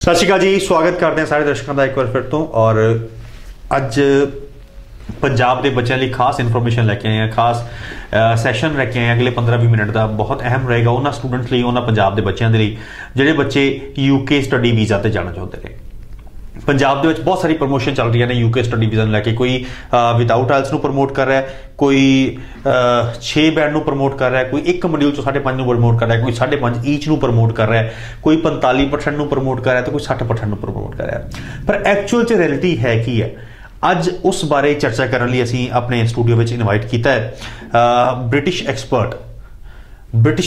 सत श्री अकाल जी, स्वागत करते हैं सारे दर्शकों का एक बार फिर तो। और अज पंजाब के बच्चों लिए खास इन्फॉर्मेशन लैके आए हैं, खास सैशन लैके आए हैं अगले 15-20 मिनट का। बहुत अहम रहेगा उन्होंने स्टूडेंट्स लिए, उन्होंने पंजाब के बच्चों के लिए जोड़े बच्चे यूके स्टडी वीज़ा पर जाना चाहते हैं। पंजाब के बहुत सारी प्रमोशन चल रही है यूके स्टडी वीज़ा लैके। कोई विदाउट आइल्स को प्रमोट कर रहा है, कोई 6 बैंड को प्रमोट कर रहा है, कोई एक मॉड्यूल 5.5 प्रमोट कर रहा है, कोई 5.5 ईच को प्रमोट कर रहा है, कोई 45% प्रमोट कर रहा है, तो कोई 60% प्रमोट कर रहा है। पर एक्चुअल च रियलिटी है कि है, अज उस बारे चर्चा करने लिए असीं अपने स्टूडियो में इनवाइट किया है ब्रिटिश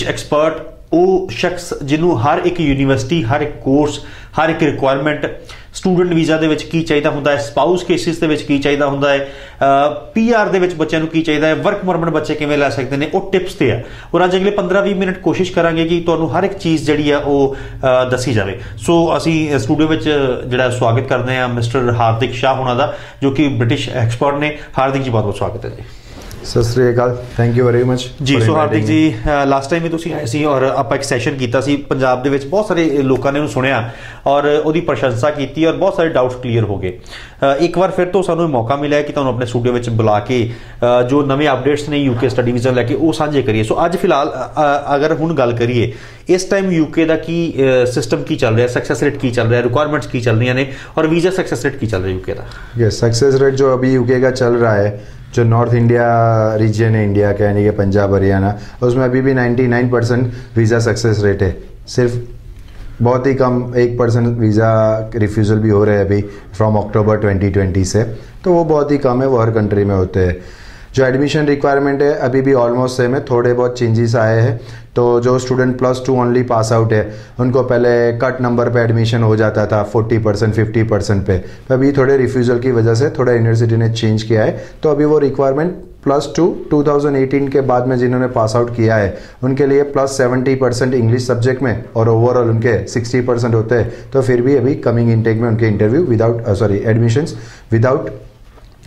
एक्सपर्ट वो शख्स जिन्होंने हर एक यूनिवर्सिटी, हर एक कोर्स, हर एक रिक्वायरमेंट, स्टूडेंट वीज़ा के की चाहिए होंगे, स्पाउस केसिस के की चाहिए होंगे, PR के बच्चों को की चाहिए, वर्क परमिट बच्चे किमें लै सकते हैं, वो टिप्स से है। और अज अगले 15-20 मिनट कोशिश करांगे कि तुहानूं हर एक चीज़ जी है वो दसी जाए। सो असी स्टूडियो में जो स्वागत करते हैं मिस्टर हार्दिक शाह होना का, जो कि ब्रिटिश एक्सपर्ट ने। हार्दिक जी बहुत बहुत स्वागत है जी। Sat Sri Akal, thank you very much ji. So Hardik ji, last time भी तुसीं आए सी और आप एक सैशन किया सी पंजाब दे विच, बहुत सारे लोगों ने सुनिया और उसकी प्रशंसा की और बहुत सारे डाउट्स क्लीयर हो गए। एक बार फिर तो सानू मौका मिला कि तुहानूं अपने स्टूडियो में बुला के जो नवे अपडेट्स ने यूके स्टडी वीज़ा लैके वो साझे करिए। सो अज फिलहाल अगर हुण गल करिए इस टाइम यूके का की सिस्टम की चल रहा है, सक्सैस रेट की चल रहा है, रिक्वायरमेंट्स की चल रही ने, और वीज़ा सक्सैस रेट की चल रहा है यूके का? यस, सक्सेस रेट जो अभी यूके का चल रहा है, जो नॉर्थ इंडिया रीजन है इंडिया का, यानी कि पंजाब हरियाणा, उसमें अभी भी 99% वीज़ा सक्सेस रेट है। सिर्फ बहुत ही कम 1% वीज़ा रिफ्यूज़ल भी हो रहे हैं अभी फ्रॉम अक्टूबर 2020 से, तो वो बहुत ही कम है, वो हर कंट्री में होते हैं। जो एडमिशन रिक्वायरमेंट है अभी भी ऑलमोस्ट सेम है, थोड़े बहुत चेंजेस आए हैं। तो जो स्टूडेंट +2 ओनली पास आउट है उनको पहले कट नंबर पे एडमिशन हो जाता था 40% 50% पे, अभी थोड़े रिफ्यूज़ल की वजह से थोड़ा यूनिवर्सिटी ने चेंज किया है। तो अभी वो रिक्वायरमेंट +2 2018 के बाद में जिन्होंने पास आउट किया है उनके लिए +70% इंग्लिश सब्जेक्ट में और ओवरऑल उनके 60% होते हैं। तो फिर भी अभी कमिंग इनटेक में उनके इंटरव्यू एडमिशन्स विदाउट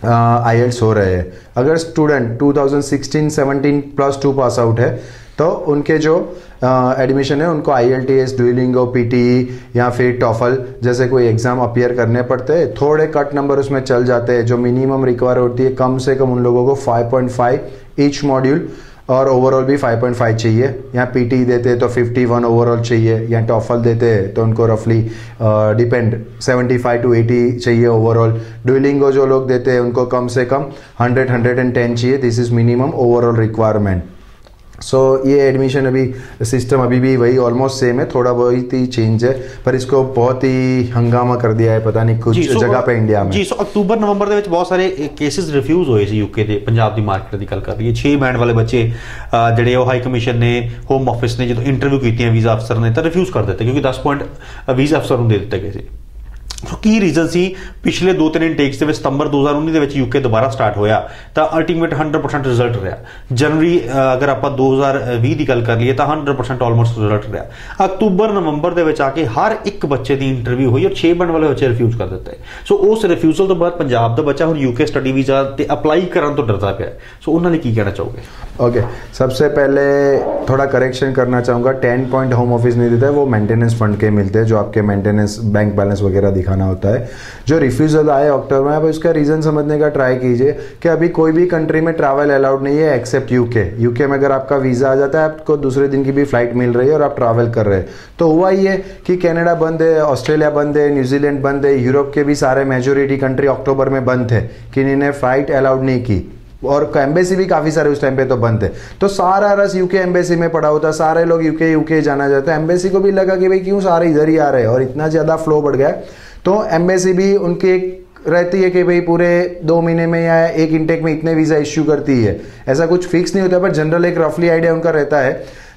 IELTS हो रहे हैं। अगर स्टूडेंट 2016-17 +2 पास आउट है तो उनके जो एडमिशन है उनको IELTS, डुओलिंगो, PTE या फिर TOEFL जैसे कोई एग्जाम अपीयर करने पड़ते हैं। थोड़े कट नंबर उसमें चल जाते हैं, जो मिनिमम रिक्वायर होती है कम से कम उन लोगों को 5.5 ईच मॉड्यूल और ओवरऑल भी 5.5 चाहिए। या PTE देते हैं तो 51 ओवरऑल चाहिए, या TOEFL देते हैं तो उनको रफली डिपेंड 75 to 80 चाहिए ओवरऑल। डुओलिंगो जो लोग देते हैं उनको कम से कम 100-110 चाहिए। This is minimum overall requirement. So ये एडमिशन अभी सिस्टम अभी भी वही ऑलमोस्ट सेम है, थोड़ा बहुत ही चेंज है, पर इसको बहुत ही हंगामा कर दिया है पता नहीं कुछ जगह पे इंडिया में। जी। सो अक्टूबर-नवंबर के बहुत सारे केसेस रिफ्यूज होए सी यूके के। पंजाब की मार्केट की गल कर रही है, 6 बैंड वाले बच्चे ਜਿਹੜੇ ਉਹ ਹਾਈ ਕਮਿਸ਼ਨ ਨੇ, ਹੋਮ ਆਫਿਸ ਨੇ ਜਦੋਂ ਇੰਟਰਵਿਊ ਕੀਤੀਆਂ ਵੀਜ਼ਾ ਅਫਸਰ ਨੇ ਤਾਂ ਰਿਫਿਊਜ਼ ਕਰ ਦਿੱਤੇ, ਕਿਉਂਕਿ 10 ਪੁਆਇੰਟ ਵੀਜ਼ਾ ਅਫਸਰ ਨੂੰ ਦੇ ਦਿੱਤੇ ਗਏ ਸੀ। सो की रीजन सी पिछले 2-3 इंटेक्स के सितंबर 2019 के यूके दोबारा स्टार्ट होया तो अल्टीमेट 100% रिजल्ट रहा। जनवरी अगर आप 2020 की गल कर लीए तो 100% ऑलमोस्ट रिजल्ट रहा। अक्टूबर-नवंबर के आके हर एक बच्चे की इंटरव्यू हुई और 6 बैंड वाले बच्चे रिफ्यूज कर दिते। सो उस रिफ्यूजल तो बाद पंजाब का बच्चा हुण यूके स्टडी वीज़ा ते अपलाई करने तो डरता पाया। सो उन्होंने की कहना चाहोगे? ओके, सबसे पहले थोड़ा करेक्शन करना चाहूँगा, 10 पॉइंट होम ऑफिस नहीं देता है, वो मेंटेनेंस फंड के मिलते हैं जो आपके मेंटेनेंस बैंक बैलेंस वगैरह दिखाना होता है। जो रिफ्यूजल आए अक्टूबर में, अब इसका रीजन समझने का ट्राई कीजिए कि अभी कोई भी कंट्री में ट्रैवल अलाउड नहीं है एक्सेप्ट यूके में अगर आपका वीजा आ जाता है आपको दूसरे दिन की भी फ्लाइट मिल रही है और आप ट्रैवल कर रहे हैं। तो हुआ ये कि कनाडा बंद है, ऑस्ट्रेलिया बंद है, न्यूजीलैंड बंद है, यूरोप के भी सारे मेजोरिटी कंट्री अक्टूबर में बंद थे कि इन्हें फ्लाइट अलाउड नहीं की, और एम्बेसी भी काफी सारे उस टाइम पे तो बंद थे। तो सारा रस यूके एम्बेसी में पड़ा होता, सारे लोग यूके जाना चाहते हैं। एम्बेसी को भी लगा कि भाई क्यों सारे इधर ही आ रहे हैं, और इतना ज्यादा फ्लो बढ़ गया तो एम्बेसी भी उनकी रहती है कि भाई पूरे 2 महीने में या एक इंटेक में इतने वीजा इश्यू करती है। ऐसा कुछ फिक्स नहीं होता, पर जनरल एक रफली आइडिया उनका रहता है।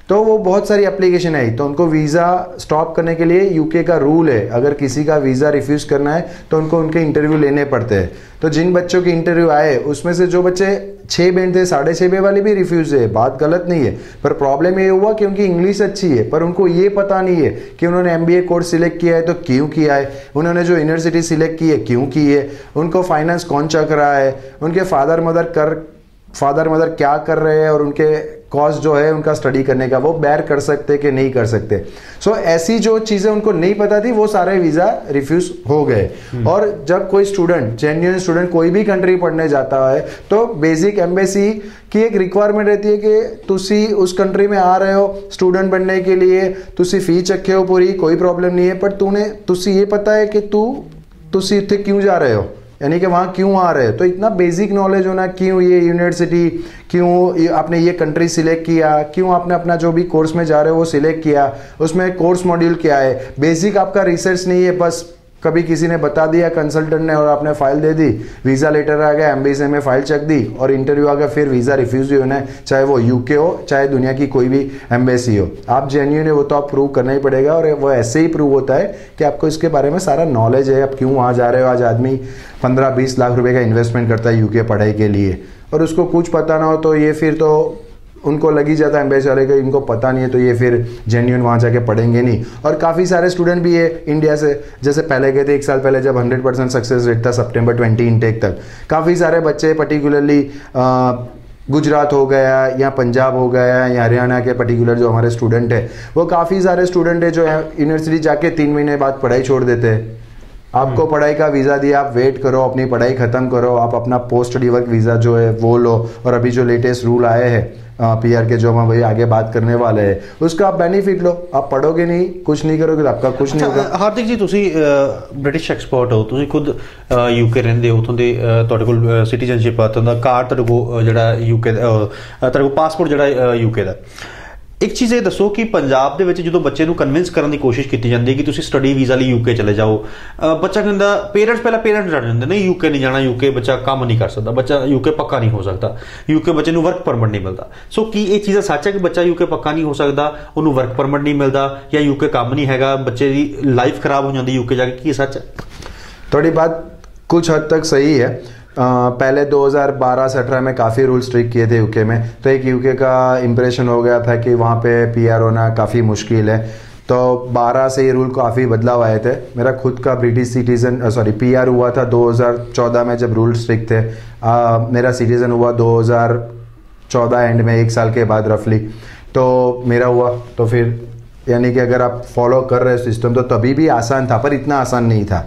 तो वो बहुत सारी एप्लीकेशन आई तो उनको वीज़ा स्टॉप करने के लिए यूके का रूल है, अगर किसी का वीज़ा रिफ्यूज करना है तो उनको उनके इंटरव्यू लेने पड़ते हैं। तो जिन बच्चों के इंटरव्यू आए उसमें से जो बच्चे 6 बैंड थे 6.5 बैंड वाले भी रिफ्यूज है, बात गलत नहीं है, पर प्रॉब्लम ये हुआ कि उनकी इंग्लिश अच्छी है पर उनको ये पता नहीं है कि उन्होंने MBA कोर्स सिलेक्ट किया है तो क्यों किया है, उन्होंने जो यूनिवर्सिटी सिलेक्ट की है क्यों की है, उनको फाइनेंस कौन चक रहा है, उनके फादर मदर क्या कर रहे हैं और उनके कॉस्ट जो है उनका स्टडी करने का वो बेयर कर सकते कि नहीं कर सकते। सो ऐसी जो चीजें उनको नहीं पता थी वो सारे वीजा रिफ्यूज हो गए। और जब कोई स्टूडेंट, जेन्युइन स्टूडेंट कोई भी कंट्री पढ़ने जाता है तो बेसिक एम्बेसी की एक रिक्वायरमेंट रहती है कि तुसी उस कंट्री में आ रहे हो स्टूडेंट बनने के लिए, तुसी फी चखे हो पूरी, कोई प्रॉब्लम नहीं है, पर तुसी ये पता है कि तुसी इतने क्यों जा रहे हो, यानी कि वहाँ क्यों आ रहे हो। तो इतना बेसिक नॉलेज होना, क्यों ये यूनिवर्सिटी, क्यों आपने ये कंट्री सिलेक्ट किया, क्यों आपने अपना जो भी कोर्स में जा रहे हो वो सिलेक्ट किया, उसमें कोर्स मॉड्यूल क्या है, बेसिक आपका रिसर्च नहीं है, बस कभी किसी ने बता दिया कंसल्टेंट ने और आपने फाइल दे दी, वीजा लेटर आ गया, एम्बेसी में फाइल चेक दी और इंटरव्यू आ गया, फिर वीजा रिफ्यूज ही होना है, चाहे वो यूके हो चाहे दुनिया की कोई भी एम्बेसी हो। आप जेन्युइन है वो तो आप प्रूव करना ही पड़ेगा, और वो ऐसे ही प्रूव होता है कि आपको इसके बारे में सारा नॉलेज है, आप क्यों वहाँ जा रहे हो। आज आदमी 15-20 लाख रुपए का इन्वेस्टमेंट करता है यूके पढ़ाई के लिए, और उसको कुछ पता ना हो तो ये फिर तो उनको लगी जाता है एम्बेसी वाले को, इनको पता नहीं है तो ये फिर जेन्युइन वहाँ जाके पढ़ेंगे नहीं। और काफ़ी सारे स्टूडेंट भी है इंडिया से, जैसे पहले गए थे 1 साल पहले जब 100% सक्सेस रेट था सितंबर 20 इनटेक तक, काफ़ी सारे बच्चे पर्टिकुलरली गुजरात हो गया या पंजाब हो गया या हरियाणा के पर्टिकुलर जो हमारे स्टूडेंट है, वो काफ़ी सारे स्टूडेंट है जो यूनिवर्सिटी जाके 3 महीने बाद पढ़ाई छोड़ देते हैं। आपको पढ़ाई का वीज़ा दिया, आप वेट करो, अपनी पढ़ाई खत्म करो, आप अपना पोस्ट स्टडी वर्क वीज़ा जो है वो लो, और अभी जो लेटेस्ट रूल आए हैं पीआर के जो हम वही आगे बात करने वाले हैं उसका आप बेनिफिट लो। आप पढ़ोगे नहीं, कुछ नहीं करोगे तो आपका कुछ नहीं होगा। हार्दिक जी, ਤੁਸੀਂ ਬ੍ਰਿਟਿਸ਼ ਐਕਸਪਰਟ ਹੋ, ਤੁਸੀਂ ਖੁਦ ਯੂਕੇ ਰਹਿੰਦੇ ਹੋ, ਉੱਥੋਂ ਦੇ ਤੁਹਾਡੇ ਕੋਲ ਸਿਟੀਜ਼ਨਸ਼ਿਪ ਆ, ਤੁਹਾਡਾ ਕਾਰਡ ਤੁਹਾਡੇ ਕੋਲ ਜਿਹੜਾ ਯੂਕੇ ਤੁਹਾਡੇ ਕੋਲ ਪਾਸਪੋਰਟ ਜਿਹੜਾ ਯੂਕੇ ਦਾ। ਇੱਕ ਚੀਜ਼ ਇਹ ਦੱਸੋ ਕਿ ਪੰਜਾਬ ਦੇ ਵਿੱਚ ਜਦੋਂ ਬੱਚੇ ਨੂੰ ਕਨਵਿੰਸ ਕਰਨ ਦੀ ਕੋਸ਼ਿਸ਼ ਕੀਤੀ ਜਾਂਦੀ ਹੈ ਕਿ ਤੁਸੀਂ ਸਟੱਡੀ ਵੀਜ਼ਾ ਲਈ ਯੂਕੇ ਚਲੇ ਜਾਓ, ਬੱਚਾ ਕਹਿੰਦਾ, ਪੇਰੈਂਟਸ ਡਰ ਜਾਂਦੇ ਨੇ, ਯੂਕੇ ਨਹੀਂ ਜਾਣਾ, ਯੂਕੇ ਬੱਚਾ ਕੰਮ ਨਹੀਂ ਕਰ ਸਕਦਾ, ਬੱਚਾ ਯੂਕੇ ਪੱਕਾ ਨਹੀਂ ਹੋ ਸਕਦਾ, ਯੂਕੇ ਬੱਚੇ ਨੂੰ ਵਰਕ ਪਰਮਿਟ ਨਹੀਂ ਮਿਲਦਾ। ਸੋ ਕੀ ਇਹ ਚੀਜ਼ ਸੱਚ ਹੈ ਕਿ ਬੱਚਾ ਯੂਕੇ ਪੱਕਾ ਨਹੀਂ ਹੋ ਸਕਦਾ, ਉਹਨੂੰ ਵਰਕ ਪਰਮਿਟ ਨਹੀਂ ਮਿਲਦਾ, ਜਾਂ ਯੂਕੇ ਕੰਮ ਨਹੀਂ ਹੈਗਾ, ਬੱਚੇ ਦੀ ਲਾਈਫ ਖਰਾਬ ਹੋ ਜਾਂਦੀ ਯੂਕੇ ਜਾ ਕੇ, ਕੀ ਸੱਚ ਹੈ? थोड़ी बात कुछ हद तक सही है। पहले 2012-18 में काफ़ी रूल स्ट्रिक्ट किए थे यूके में, तो एक यूके का इम्प्रेशन हो गया था कि वहाँ पे पीआर होना काफ़ी मुश्किल है। तो 12 से ये रूल काफ़ी बदलाव आए थे। मेरा खुद का ब्रिटिश पीआर हुआ था 2014 में जब रूल स्ट्रिक्ट थे। मेरा सिटीज़न हुआ 2014 एंड में, 1 साल के बाद रफली तो मेरा हुआ। तो फिर यानी कि अगर आप फॉलो कर रहे हो सिस्टम तो तभी भी आसान था, पर इतना आसान नहीं था।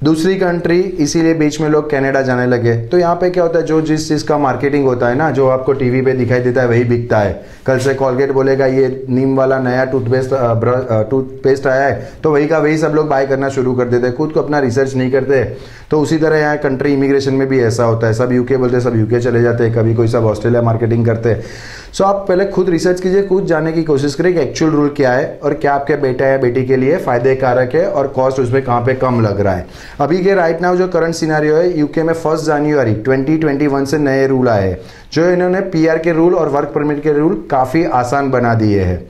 दूसरी कंट्री, इसीलिए बीच में लोग कनाडा जाने लगे। तो यहाँ पे क्या होता है, जो जिस चीज़ का मार्केटिंग होता है ना, जो आपको टीवी पे दिखाई देता है वही बिकता है। कल से कॉलगेट बोलेगा ये नीम वाला नया टूथपेस्ट आया है, तो वही का वही सब लोग बाय करना शुरू कर देते हैं, खुद को अपना रिसर्च नहीं करते। तो उसी तरह यहाँ कंट्री इमिग्रेशन में भी ऐसा होता है, सब यूके बोलते हैं, सब यूके चले जाते हैं, कभी कोई सब ऑस्ट्रेलिया मार्केटिंग करते हैं। सो आप पहले खुद रिसर्च कीजिए, खुद जानने की कोशिश करें कि एक्चुअल रूल क्या है और क्या आपके बेटा या बेटी के लिए फायदे कारक है और कॉस्ट उसमें कहाँ पे कम लग रहा है। अभी के राइट नाउ जो करंट सिनेरियो है, यूके में 1 जनवरी 2021 से नए रूल आए हैं, जो इन्होंने पीआर के रूल और वर्क परमिट के रूल काफ़ी आसान बना दिए हैं।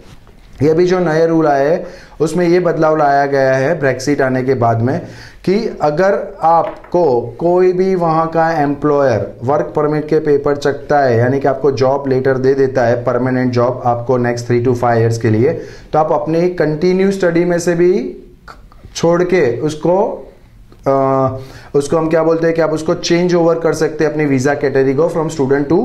ये भी जो नए रूल आए हैं उसमें ये बदलाव लाया गया है ब्रेक्सिट आने के बाद में, कि अगर आपको कोई भी वहाँ का एम्प्लॉयर वर्क परमिट के पेपर चकता है, यानी कि आपको जॉब लेटर दे देता है, परमानेंट जॉब आपको नेक्स्ट 3 to 5 years के लिए, तो आप अपने कंटिन्यू स्टडी में से भी छोड़ के उसको हम क्या बोलते हैं कि आप उसको चेंज ओवर कर सकते हैं अपनी वीजा कैटेगरी को, from student to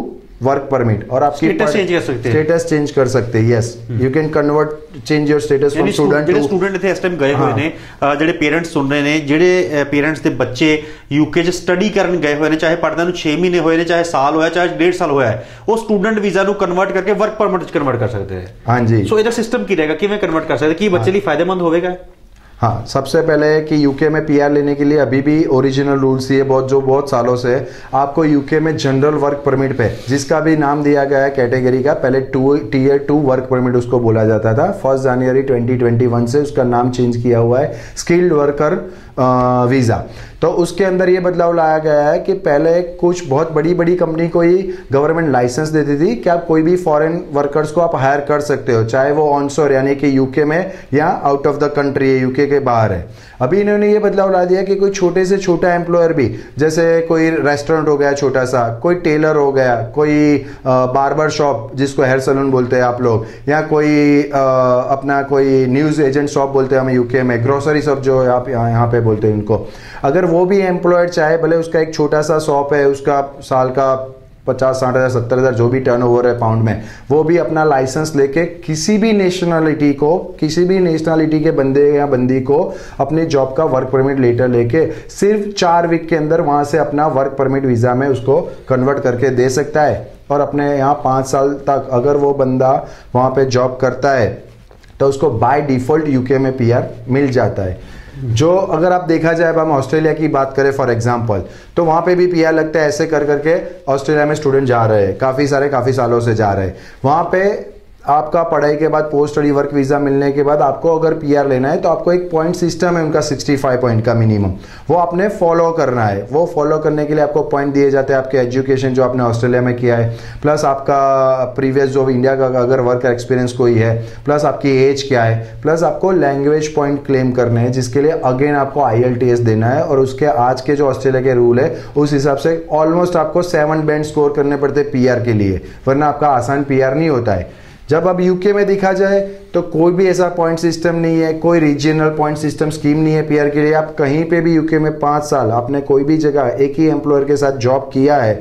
work permit, और आपकी स्टेटस चेंज कर सकते हैं। स्टेटस चेंज कर सकते हैं, yes, you can convert, change your status from student to. Student इथे इस टाइम गए हुए ने, ਜਿਹੜੇ ਪੇਰੈਂਟਸ ਸੁਣ ਰਹੇ ਨੇ, ਜਿਹੜੇ ਪੇਰੈਂਟਸ ਦੇ ਬੱਚੇ ਯੂਕੇ 'ਚ ਸਟੱਡੀ ਕਰਨ ਗਏ ਹੋਏ ਨੇ, ਚਾਹੇ ਪੜ੍ਹਦਿਆਂ ਨੂੰ 6 ਮਹੀਨੇ ਹੋਏ ਨੇ, ਚਾਹੇ ਸਾਲ ਹੋਇਆ, ਚਾਹੇ 1.5 ਸਾਲ ਹੋਇਆ ਹੈ, ਉਹ ਸਟੂਡੈਂਟ ਵੀਜ਼ਾ ਨੂੰ ਕਨਵਰਟ ਕਰਕੇ ਵਰਕ ਪਰਮਿਟ 'ਚ ਕਨਵਰਟ ਕਰ ਸਕਦੇ हैं। हाँ जी। ਸੋ ਇਹਦਾ ਸਿਸਟਮ ਕੀ ਰਹੇਗਾ, ਕਿਵੇਂ ਕਨਵਰਟ ਕਰ ਸਕਦੇ, ਕੀ ਬੱਚੇ ਲਈ ਫਾਇदेमंद ਹੋਵੇਗਾ? हाँ, सबसे पहले कि यूके में पीआर लेने के लिए अभी भी ओरिजिनल रूल्स ये बहुत सालों से आपको यूके में जनरल वर्क परमिट पे, जिसका भी नाम दिया गया है कैटेगरी का, पहले टीयर 2 वर्क परमिट उसको बोला जाता था। 1 जनवरी 2021 से उसका नाम चेंज किया हुआ है स्किल्ड वर्कर वीज़ा। तो उसके अंदर ये बदलाव लाया गया है कि पहले कुछ बहुत बड़ी बड़ी कंपनी को ही गवर्नमेंट लाइसेंस देती थी कि आप कोई भी फॉरेन वर्कर्स को आप हायर कर सकते हो, चाहे वो ऑनशोर यानी कि यूके में या आउट ऑफ द कंट्री है, यूके के बाहर है। अभी इन्होंने ये बदलाव ला दिया कि कोई छोटे से छोटा एम्प्लॉयर भी, जैसे कोई रेस्टोरेंट हो गया छोटा सा, कोई टेलर हो गया, कोई बार्बर शॉप जिसको हेयर सैलून बोलते हैं आप लोग, या कोई अपना कोई न्यूज़ एजेंट शॉप बोलते हैं हम यूके में, ग्रोसरी शॉप जो आप यहाँ पे बोलते हैं उनको, अगर वो भी एम्प्लॉयर चाहे, भले उसका एक छोटा सा शॉप है, उसका साल का 50-60 हज़ार 70 हज़ार जो भी टर्नओवर है पाउंड में, वो भी अपना लाइसेंस लेके किसी भी नेशनलिटी के बंदे या बंदी को अपनी जॉब का वर्क परमिट लेटर लेके सिर्फ 4 वीक के अंदर वहां से अपना वर्क परमिट वीजा में उसको कन्वर्ट करके दे सकता है। और अपने यहाँ 5 साल तक अगर वो बंदा वहां पे जॉब करता है तो उसको बाय डिफॉल्ट यूके में पीआर मिल जाता है। जो अगर आप देखा जाए, अब हम ऑस्ट्रेलिया की बात करें फॉर एग्जांपल, तो वहां पे भी पीआर लगता है। ऐसे कर करके ऑस्ट्रेलिया में स्टूडेंट जा रहे हैं, काफी सालों से जा रहे हैं। वहां पे आपका पढ़ाई के बाद पोस्ट स्टडी वर्क वीजा मिलने के बाद आपको अगर पीआर लेना है तो आपको एक पॉइंट सिस्टम है उनका 65 पॉइंट का मिनिमम, वो आपने फॉलो करना है। वो फॉलो करने के लिए आपको पॉइंट दिए जाते हैं, आपके एजुकेशन जो आपने ऑस्ट्रेलिया में किया है, प्लस आपका प्रीवियस जो इंडिया का अगर वर्क एक्सपीरियंस कोई है, प्लस आपकी एज क्या है, प्लस आपको लैंग्वेज पॉइंट क्लेम करने हैं जिसके लिए अगेन आपको IELTS देना है। और उसके आज के जो ऑस्ट्रेलिया के रूल है उस हिसाब से ऑलमोस्ट आपको 7 बैंड स्कोर करने पड़ते हैं पीआर के लिए, वरना आपका आसान पीआर नहीं होता है। जब अब यूके में देखा जाए तो कोई भी ऐसा पॉइंट सिस्टम नहीं है, कोई रीजनल पॉइंट सिस्टम स्कीम नहीं है पीआर के लिए। आप कहीं पे भी यूके में 5 साल आपने कोई भी जगह एक ही एम्प्लॉयर के साथ जॉब किया है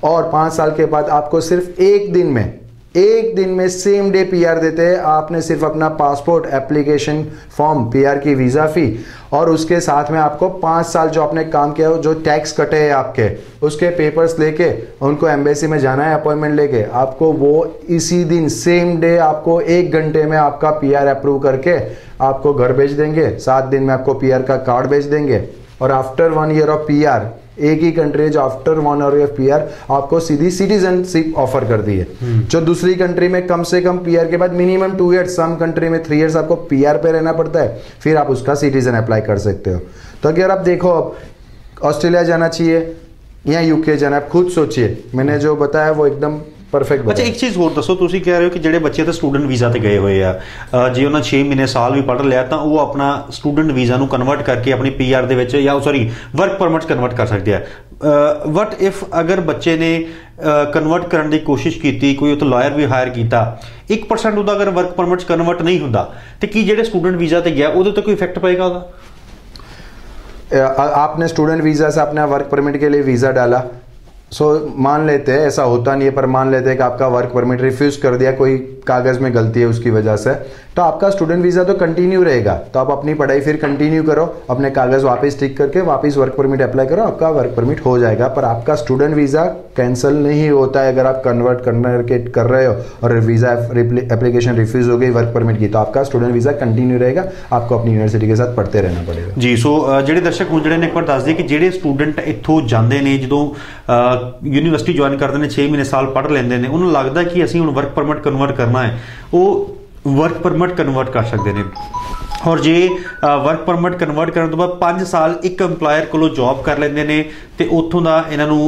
और 5 साल के बाद आपको सिर्फ एक दिन में सेम डे पीआर देते हैं। आपने सिर्फ अपना पासपोर्ट, एप्लीकेशन फॉर्म, पीआर की वीजा फी और उसके साथ में आपको 5 साल जो आपने काम किया, जो टैक्स कटे हैं आपके, उसके पेपर्स लेके उनको एम्बेसी में जाना है अपॉइंटमेंट लेके, आपको वो इसी दिन सेम डे आपको 1 घंटे में आपका पीआर अप्रूव करके आपको घर भेज देंगे। 7 दिन में आपको पीआर का कार्ड भेज देंगे। और आफ्टर 1 ईयर ऑफ पीआर, एक ही कंट्री है जो आफ्टर 1 ईयर ऑफ पीआर आपको सीधी सिटीजनशिप ऑफर कर दी है। जो दूसरी कंट्री में कम से कम पीआर के बाद मिनिमम 2 ईयर्स, सम कंट्री में 3 ईयर्स आपको पीआर पे रहना पड़ता है, फिर आप उसका सिटीजन अप्लाई कर सकते हो। तो अगर आप देखो अब ऑस्ट्रेलिया जाना चाहिए या यूके जाना, आप खुद सोचिए। मैंने जो बताया वो एकदम परफेक्ट। अच्छा, एक चीज़ होर दसो, ਤੁਸੀਂ कह रहे हो कि ਜਿਹੜੇ ਬੱਚੇ ਤਾਂ ਸਟੂਡੈਂਟ ਵੀਜ਼ਾ ਤੇ ਗਏ ਹੋਏ ਆ, ਜੇ ਉਹਨਾਂ 6 ਮਹੀਨੇ ਸਾਲ ਵੀ ਪੜ੍ਹ ਲਿਆ ਤਾਂ ਉਹ ਆਪਣਾ ਸਟੂਡੈਂਟ ਵੀਜ਼ਾ ਨੂੰ ਕਨਵਰਟ ਕਰਕੇ ਆਪਣੀ ਪੀਆਰ ਦੇ ਵਿੱਚ ਜਾਂ ਸੌਰੀ ਵਰਕ ਪਰਮਿਟ ਕਨਵਰਟ ਕਰ ਸਕਦੇ ਆ। ਵਟ ਇਫ ਅਗਰ ਬੱਚੇ ਨੇ ਕਨਵਰਟ ਕਰਨ ਦੀ ਕੋਸ਼ਿਸ਼ ਕੀਤੀ, ਕੋਈ ਉੱਥੇ ਲਾਇਰ ਵੀ ਹਾਇਰ ਕੀਤਾ, 1% ਉਹਦਾ ਅਗਰ ਵਰਕ ਪਰਮਿਟ ਕਨਵਰਟ ਨਹੀਂ ਹੁੰਦਾ ਤੇ ਕੀ ਜਿਹੜੇ ਸਟੂਡੈਂਟ ਵੀਜ਼ਾ ਤੇ ਗਿਆ ਉਹਦੇ ਤੇ ਕੋਈ ਇਫੈਕਟ ਪਏਗਾ ਉਹਦਾ? आपने स्टूडेंट वीजा से अपना वर्क परमिट के लिए वीजा डाला, मान लेते हैं, ऐसा होता नहीं है पर मान लेते हैं कि आपका वर्क परमिट रिफ्यूज कर दिया, कोई कागज में गलती है उसकी वजह से, तो आपका स्टूडेंट वीजा तो कंटिन्यू रहेगा। तो आप अपनी पढ़ाई फिर कंटिन्यू करो, अपने कागज वापस टिक करके वापस वर्क परमिट अप्लाई करो, आपका वर्क परमिट हो जाएगा। पर आपका स्टूडेंट वीजा कैंसिल नहीं होता है अगर आप कन्वर्ट कर रहे हो और वीजा एप्लीकेशन रिफ्यूज हो गई वर्क परमिट की, तो आपका स्टूडेंट वीजा कंटिन्यू रहेगा, आपको अपनी यूनिवर्सिटी के साथ पढ़ते रहना पड़ेगा जी। सो ਜਿਹੜੇ ਦਰਸ਼ਕ ਹੁਣ ਜਿਹੜੇ ਨੇ ਇੱਕ ਵਾਰ ਦੱਸ ਦਈਏ ਕਿ ਜਿਹੜੇ ਸਟੂਡੈਂਟ ਇੱਥੋਂ ਜਾਂਦੇ ਨੇ, ਜਦੋਂ ਯੂਨੀਵਰਸਿਟੀ ਜੁਆਇਨ ਕਰਦੇ ਨੇ, 6 ਮਹੀਨੇ ਸਾਲ ਪੜ੍ਹ ਲੈਂਦੇ ਨੇ, ਉਹਨੂੰ ਲੱਗਦਾ ਕਿ ਅਸੀਂ ਹੁਣ ਵਰਕ ਪਰਮਿਟ ਕਨਵਰਟ ਕਰਨਾ ਹੈ, ਉਹ ਵਰਕ ਪਰਮਿਟ ਕਨਵਰਟ ਕਰ ਸਕਦੇ ਨੇ। ਔਰ ਜੇ ਵਰਕ ਪਰਮਿਟ ਕਨਵਰਟ ਕਰਨ ਤੋਂ ਬਾਅਦ 5 ਸਾਲ ਇੱਕ ਇੰਪਲਾਇਰ ਕੋਲੋਂ ਜੌਬ ਕਰ ਲੈਂਦੇ ਨੇ ਤੇ ਉੱਥੋਂ ਦਾ ਇਹਨਾਂ ਨੂੰ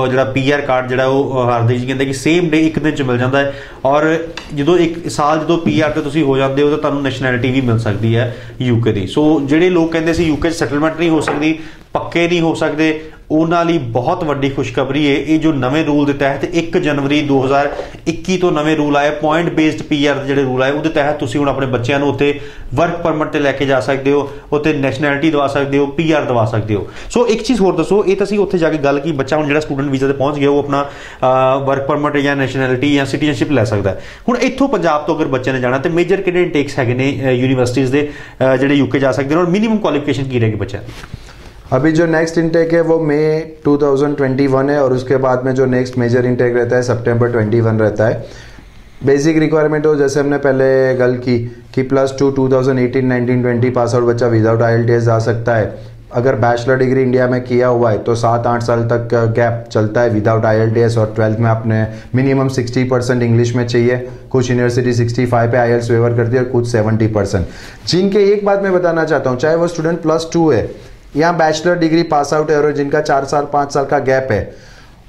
ਜਿਹੜਾ ਪੀਆਰ ਕਾਰਡ ਜਿਹੜਾ ਉਹ ਹਰਦੀਪ ਜੀ ਕਹਿੰਦੇ ਕਿ ਸੇਮ ਡੇ ਇੱਕ ਦਿਨ 'ਚ ਮਿਲ ਜਾਂਦਾ ਹੈ। ਔਰ ਜਦੋਂ 1 ਸਾਲ ਜਦੋਂ ਪੀਆਰ ਤੇ ਤੁਸੀਂ ਹੋ ਜਾਂਦੇ ਹੋ ਤਾਂ ਤੁਹਾਨੂੰ ਨੈਸ਼ਨੈਲਿਟੀ ਵੀ ਮਿਲ ਸਕਦੀ ਹੈ ਯੂਕੇ ਦੀ। ਸੋ ਜਿਹੜੇ ਲੋਕ ਕਹਿੰਦੇ ਸੀ ਯੂਕੇ 'ਚ ਸੈਟਲਮੈਂਟ ਨਹੀਂ ਹੋ ਸਕਦੀ, ਪੱਕੇ ਨਹੀਂ ਹੋ ਸਕਦੇ, ਉਹਨਾਂ ਲਈ ਬਹੁਤ ਵੱਡੀ ਖੁਸ਼ਖਬਰੀ ਹੈ। ਇਹ ਜੋ ਨਵੇਂ ਰੂਲ ਦੇ ਤਹਿਤ 1 ਜਨਵਰੀ 2021 ਤੋਂ ਨਵੇਂ ਰੂਲ ਆਏ, ਪੁਆਇੰਟ ਬੇਸਡ ਪੀਆਰ ਦੇ ਜਿਹੜੇ ਰੂਲ ਆਏ, ਉਹਦੇ ਤਹਿਤ ਤੁਸੀਂ ਹੁਣ ਆਪਣੇ ਬੱਚਿਆਂ ਨੂੰ ਉੱਥੇ ਵਰਕ ਪਰਮਿਟ ਤੇ ਲੈ ਕੇ ਜਾ ਸਕਦੇ ਹੋ, ਉੱਥੇ ਨੈਸ਼ਨੈਲਿਟੀ ਦਵਾ ਸਕਦੇ ਹੋ, ਪੀਆਰ ਦਵਾ ਸਕਦੇ ਹੋ। ਸੋ ਇੱਕ ਚੀਜ਼ ਹੋਰ ਦੱਸੋ, ਇਹ ਤਾਂ ਅਸੀਂ ਉੱਥੇ ਜਾ ਕੇ ਗੱਲ ਕੀ ਬੱਚਾ ਹੁਣ ਜਿਹੜਾ ਸਟੂਡੈਂਟ ਵੀਜ਼ਾ ਤੇ ਪਹੁੰਚ ਗਿਆ ਉਹ ਆਪਣਾ ਵਰਕ ਪਰਮਿਟ ਜਾਂ ਨੈਸ਼ਨੈਲਿਟੀ ਜਾਂ ਸਿਟੀਜ਼ਨਸ਼ਿਪ ਲੈ ਸਕਦਾ। ਹੁਣ ਇੱਥੋਂ ਪੰਜਾਬ ਤੋਂ ਅਗਰ ਬੱਚੇ ਨੇ ਜਾਣਾ ਤੇ ਮੇਜਰ ਕਿਹੜੇ ਇਨਟੇਕਸ ਹੈਗੇ ਨੇ ਯੂਨੀਵਰਸਿਟੀਜ਼ ਦੇ ਜਿਹੜੇ ਯੂਕੇ ਜਾ ਸਕਦੇ ਨੇ, ਔਰ ਮਿਨੀਮਮ ਕੁਆਲੀਫਿਕੇਸ਼ਨ ਕੀ रहेगी ਬੱਚਿਆਂ ਦੀ? अभी जो नेक्स्ट इंटेक है वो मई 2021 है और उसके बाद में जो नेक्स्ट मेजर इंटेक रहता है सितंबर 21 रहता है। बेसिक रिक्वायरमेंट हो जैसे हमने पहले गल की कि +2 2018, 19, 20 पास आउट बच्चा विदाउट IELTS जा सकता है। अगर बैचलर डिग्री इंडिया में किया हुआ है तो 7-8 साल तक गैप चलता है विदाउट IELTS। और 12th में आपने मिनिमम 60% इंग्लिश में चाहिए, कुछ यूनिवर्सिटी 65 पे IELTS वेवर करती है और कुछ 70%। जिनके एक बात मैं बताना चाहता हूँ, चाहे वो स्टूडेंट +2 है या बैचलर डिग्री पास आउट है और जिनका 4 साल 5 साल का गैप है,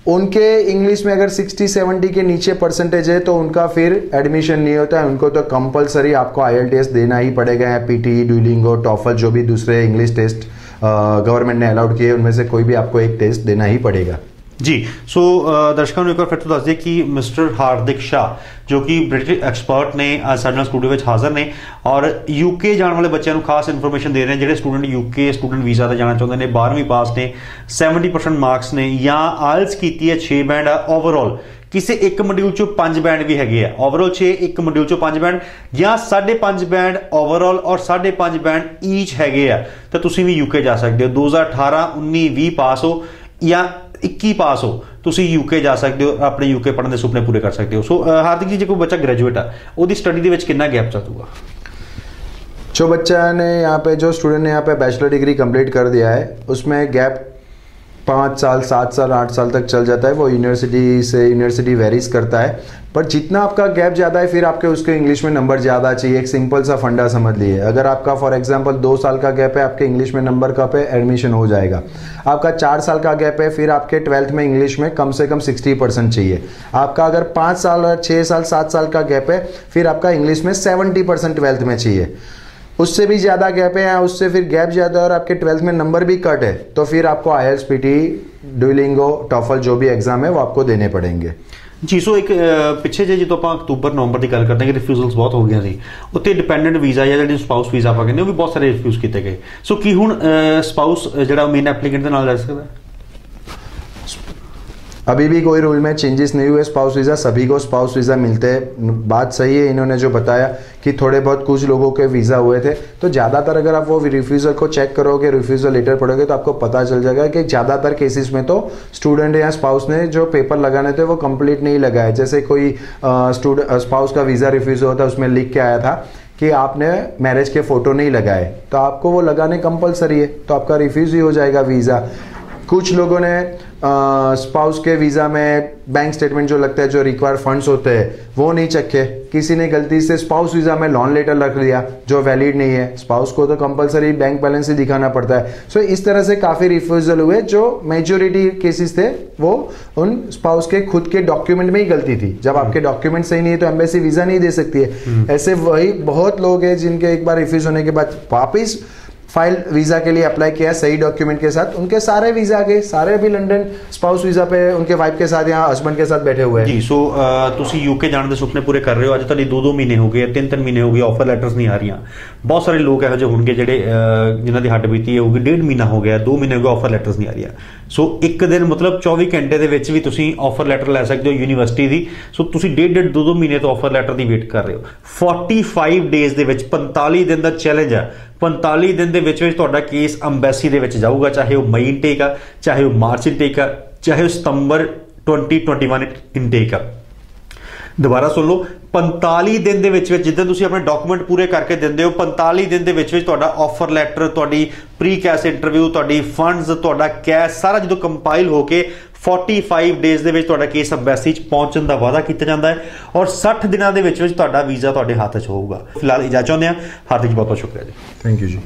उनके इंग्लिश में अगर 60-70 के नीचे परसेंटेज है तो उनका फिर एडमिशन नहीं होता है। उनको तो कंपलसरी आपको IELTS देना ही पड़ेगा, या PTE, ड्यूलिंगो, टॉफल, जो भी दूसरे इंग्लिश टेस्ट गवर्नमेंट ने अलाउड किए उनमें से कोई भी आपको एक टेस्ट देना ही पड़ेगा। जी। सो दर्शकों ਨੂੰ ਇੱਕ ਵਾਰ ਫਿਰ ਤੋਂ ਦੱਸ ਦਈਏ ਕਿ ਮਿਸਟਰ ਹਾਰਦਿਕ ਸ਼ਾਹ ਜੋ ਕਿ ਬ੍ਰਿਟਿਸ਼ ਐਕਸਪਰਟ ਨੇ ਅੱਜ ਸਾਡੇ ਨਾਲ ਸਟੂਡੀਓ ਵਿੱਚ ਹਾਜ਼ਰ ਨੇ ਔਰ ਯੂਕੇ ਜਾਣ ਵਾਲੇ ਬੱਚਿਆਂ ਨੂੰ ਖਾਸ ਇਨਫੋਰਮੇਸ਼ਨ ਦੇ ਰਹੇ ਨੇ ਜਿਹੜੇ ਸਟੂਡੈਂਟ ਯੂਕੇ ਸਟੂਡੈਂਟ ਵੀਜ਼ਾ ਤੇ ਜਾਣਾ ਚਾਹੁੰਦੇ ਨੇ 12ਵੀਂ ਪਾਸ ਨੇ 70% ਮਾਰਕਸ ਨੇ ਜਾਂ ਆਇਲਸ ਕੀਤੀ ਹੈ 6 ਬੈਂਡ ਆ ਓਵਰਆਲ ਕਿਸੇ ਇੱਕ ਮੋਡਿਊਲ ਚੋਂ 5 ਬੈਂਡ ਵੀ ਹੈਗੇ ਆ ਓਵਰਆਲ 6 ਇੱਕ ਮੋਡਿਊਲ ਚੋਂ 5 ਬੈਂਡ ਜਾਂ 5.5 ਬੈਂਡ ਓਵਰਆਲ ਔਰ 5.5 ਬੈਂਡ ਈਚ ਹੈਗੇ ਆ ਤਾਂ ਤੁਸੀਂ ਵੀ ਯੂਕੇ ਜਾ ਸਕਦੇ ਹੋ 2018 19 20 ਪਾਸ ਹੋ ਜਾਂ 21 ਪਾਸ ਹੋ ਤੁਸੀਂ ਯੂਕੇ ਜਾ ਸਕਦੇ ਹੋ ਆਪਣੇ ਯੂਕੇ ਪੜ੍ਹਨ ਦੇ ਸੁਪਨੇ ਪੂਰੇ ਕਰ ਸਕਦੇ ਹੋ ਸੋ हार्दिक जी ਜੇ ਕੋਈ ਬੱਚਾ ग्रेजुएट ਆ ਉਹਦੀ ਸਟੱਡੀ ਦੇ ਵਿੱਚ ਕਿੰਨਾ ਗੈਪ ਚੱਲੂਗਾ जो बच्चा ने यहाँ पे जो स्टूडेंट ने यहाँ पे बैचलर डिग्री कंप्लीट कर दिया है उसमें गैप 5 साल 7 साल 8 साल तक चल जाता है वो यूनिवर्सिटी से यूनिवर्सिटी वेरीज करता है पर जितना आपका गैप ज़्यादा है फिर आपके उसके इंग्लिश में नंबर ज़्यादा चाहिए एक सिंपल सा फंडा समझ लिए अगर आपका फॉर एग्जांपल 2 साल का गैप है आपके इंग्लिश में नंबर का पे एडमिशन हो जाएगा आपका 4 साल का गैप है फिर आपके 12th में इंग्लिश में कम से कम 60% चाहिए आपका अगर 5 साल और 6 साल 7 साल का गैप है फिर आपका इंग्लिश में 70% 12th में चाहिए उससे भी ज़्यादा गैप है या उससे फिर गैप ज़्यादा और आपके 12th में नंबर भी कट है तो फिर आपको IELTS PT डुओलिंगो टॉफल जो भी एग्जाम है वो आपको देने पड़ेंगे जी सो एक ਪਿੱਛੇ ਜੇ ਜਦੋਂ ਆਪਾਂ ਅਕਤੂਬਰ ਨਵੰਬਰ ਦੀ ਗੱਲ ਕਰਦੇ ਹਾਂ ਕਿ ਰਿਫਿਊਜ਼ਲਸ ਬਹੁਤ ਹੋ ਗਈਆਂ ਸੀ ਉੱਤੇ ਡਿਪੈਂਡੈਂਟ ਵੀਜ਼ਾ ਜਾਂ ਜਿਹੜੀ ਸਪਾਊਸ ਵੀਜ਼ਾ ਆਪਾਂ ਕਹਿੰਦੇ ਉਹ ਵੀ ਬਹੁਤ ਸਾਰੇ ਰਿਫਿਊਜ਼ ਕੀਤੇ ਗਏ ਸੋ ਕੀ ਹੁਣ ਸਪਾਊਸ ਜਿਹੜਾ ਮੇਨ ਐਪਲੀਕੈਂਟ ਦੇ ਨਾਲ ਜਾ ਸਕਦਾ अभी भी कोई रूल में चेंजेस नहीं हुए स्पाउस वीज़ा सभी को स्पाउस वीज़ा मिलते हैं बात सही है इन्होंने जो बताया कि थोड़े बहुत कुछ लोगों के वीज़ा हुए थे तो ज़्यादातर अगर आप वो रिफ्यूज़ल को चेक करोगे रिफ्यूज़ल लेटर पढ़ोगे तो आपको पता चल जाएगा कि ज़्यादातर केसेस में तो स्टूडेंट या स्पाउस ने जो पेपर लगाने थे वो कंप्लीट नहीं लगाए जैसे कोई स्पाउस का वीज़ा रिफ्यूज़ होता है उसमें लिख के आया था कि आपने मैरिज के फ़ोटो नहीं लगाए तो आपको वो लगाने कंपलसरी है तो आपका रिफ्यूज़ ही हो जाएगा वीज़ा कुछ लोगों ने स्पाउस के वीज़ा में बैंक स्टेटमेंट जो लगता है जो रिक्वायर्ड फंड्स होते हैं वो नहीं चखे किसी ने गलती से स्पाउस वीज़ा में लोन लेटर रख लिया जो वैलिड नहीं है स्पाउस को तो कंपलसरी बैंक बैलेंस ही दिखाना पड़ता है सो इस तरह से काफ़ी रिफ्यूजल हुए जो मेजोरिटी केसेस थे वो उन स्पाउस के खुद के डॉक्यूमेंट में ही गलती थी जब आपके डॉक्यूमेंट सही नहीं है तो एम्बेसी वीज़ा नहीं दे सकती है ऐसे वही बहुत लोग हैं जिनके एक बार रिफ्यूज होने के बाद वापिस फाइल वीज़ा के लिए अप्लाई किया सही डॉक्यूमेंट के साथ उनके सारे वीज़ा के सारे अभी लंदन स्पाउस वीज़ा पे उनके वाइफ के साथ यहाँ हस्बैंड के साथ बैठे हुए हैं जी सो ਤੁਸੀਂ ਯੂਕੇ ਜਾਣ ਦੇ ਸੁਪਨੇ ਪੂਰੇ ਕਰ ਰਹੇ ਹੋ ਅੱਜ ਤੁਹਾਡੀ 2-2 ਮਹੀਨੇ ਹੋ ਗਏ 3-3 ਮਹੀਨੇ ਹੋ ਗਏ ਆਫਰ ਲੈਟਰਸ ਨਹੀਂ ਆ ਰਹੀਆਂ ਬਹੁਤ ਸਾਰੇ ਲੋਕ ਇਹੋ ਜਿਹੇ ਹੋਣਗੇ ਜਿਹੜੇ ਜਿਨ੍ਹਾਂ ਦੀ ਹੱਡ ਬੀਤੀ ਹੋਊਗੀ 1.5 ਮਹੀਨਾ ਹੋ ਗਿਆ 2 ਮਹੀਨੇ ਹੋ ਗਏ ਆਫਰ ਲੈਟਰਸ ਨਹੀਂ ਆ ਰਹੀਆਂ ਸੋ ਇੱਕ ਦਿਨ ਮਤਲਬ 24 ਘੰਟੇ ਦੇ ਵਿੱਚ ਵੀ ਤੁਸੀਂ ਆਫਰ ਲੈਟਰ ਲੈ ਸਕਦੇ ਹੋ ਯੂਨੀਵਰਸਿਟੀ ਦੀ ਸੋ ਤੁਸੀਂ 1.5 2 ਮਹੀਨੇ ਤੋਂ ਆਫਰ ਲੈਟਰ ਦੀ ਵੇਟ ਕਰ ਰਹੇ ਹੋ 45 ਡੇਜ਼ ਦੇ ਵਿੱਚ 45 ਦਿਨ ਦਾ ਚੈਲੰਜ ਹੈ 45 ਦਿਨ ਦੇ ਵਿੱਚ ਤੁਹਾਡਾ ਕੇਸ ਅੰਬੈਸੀ ਦੇ ਵਿੱਚ ਜਾਊਗਾ ਚਾਹੇ ਉਹ ਮਈ ਇਨਟੇਕ ਆ ਚਾਹੇ ਉਹ ਮਾਰਚ ਇਨਟੇਕ ਆ ਚਾਹੇ ਉਹ ਸਤੰਬਰ 2021 ਇਨਟੇਕ ਆ ਦੁਬਾਰਾ ਸੁਣ ਲਓ 45 ਦਿਨ ਦੇ ਵਿੱਚ ਜਿੱਦਾਂ ਤੁਸੀਂ ਆਪਣੇ ਡਾਕੂਮੈਂਟ ਪੂਰੇ ਕਰਕੇ ਦਿੰਦੇ ਹੋ 45 ਦਿਨ ਦੇ ਵਿੱਚ ਤੁਹਾਡਾ ਆਫਰ ਲੈਟਰ ਤੁਹਾਡੀ ਪ੍ਰੀ ਕੈਸ਼ ਇੰਟਰਵਿਊ ਤੁਹਾਡੀ ਫੰਡਸ ਤੁਹਾਡਾ ਕੈਸ਼ ਸਾਰਾ ਜਦੋਂ ਕੰਪਾਈਲ ਹੋ ਕੇ 45 ਡੇਜ਼ ਦੇ ਵਿੱਚ ਤੁਹਾਡਾ ਕੇਸ ਅੰਬੈਸੀ 'ਚ ਪਹੁੰਚਣ ਦਾ ਵਾਅਦਾ ਕੀਤਾ ਜਾਂਦਾ ਹੈ ਔਰ 60 ਦਿਨਾਂ ਦੇ ਵਿੱਚ ਤੁਹਾਡਾ ਵੀਜ਼ਾ ਤੁਹਾਡੇ ਹੱਥ 'ਚ ਹੋਊਗਾ ਫਿਲਹਾਲ ਇਜਾਜ਼ਤ ਚਾਹੁੰਦੇ ਹਾਂ ਹਾਰਦਿਕ ਬਹੁਤ ਬਹੁਤ ਸ਼ੁਕਰੀਆ ਜੀ ਥੈਂਕ ਯੂ ਜੀ